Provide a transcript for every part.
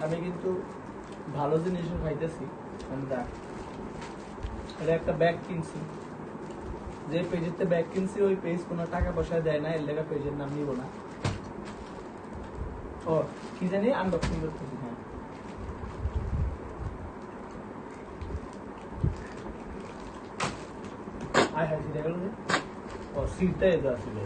আমি কিন্তু ভালো জিনিসও খাইতেছি। এটা একটা ব্যাগ কিনছি, যে পেজেতে ব্যাগ কিনছি ওই পেজ কোনো টাকা পয়সা দেয় না, এর লেখা পেজের নাম নিব না। ও কি জানি আনবক্সিং করতেছি। হ্যাঁ আয় হ্যাঁ সিটা গেল যে ও সিটটা এতো আসলে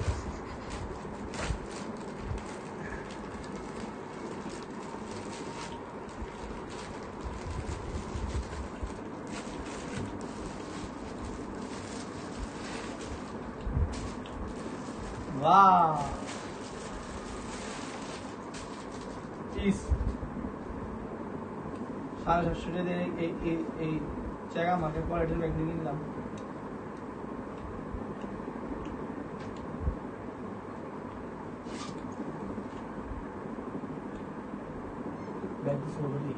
Wow. Is 750 টাকা দিয়ে এই জায়গা আমাকে কোয়ালিটির ব্যাগ দিয়ে কিনলাম। ব্যাগ তো সবই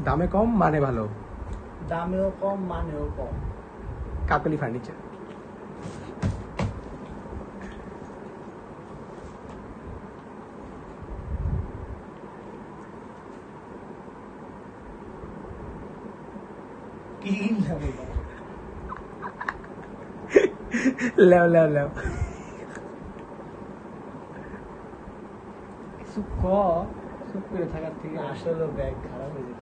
দামে কম মানে ভালো, দামেও কম মানেও কম। কাকলি ফার্নিচার। কি কিনলাম এটা? লেও লেও লেও কিছু ক চুপ করে থাকার থেকে আসলে ব্যাগ খারাপ হয়ে যায়।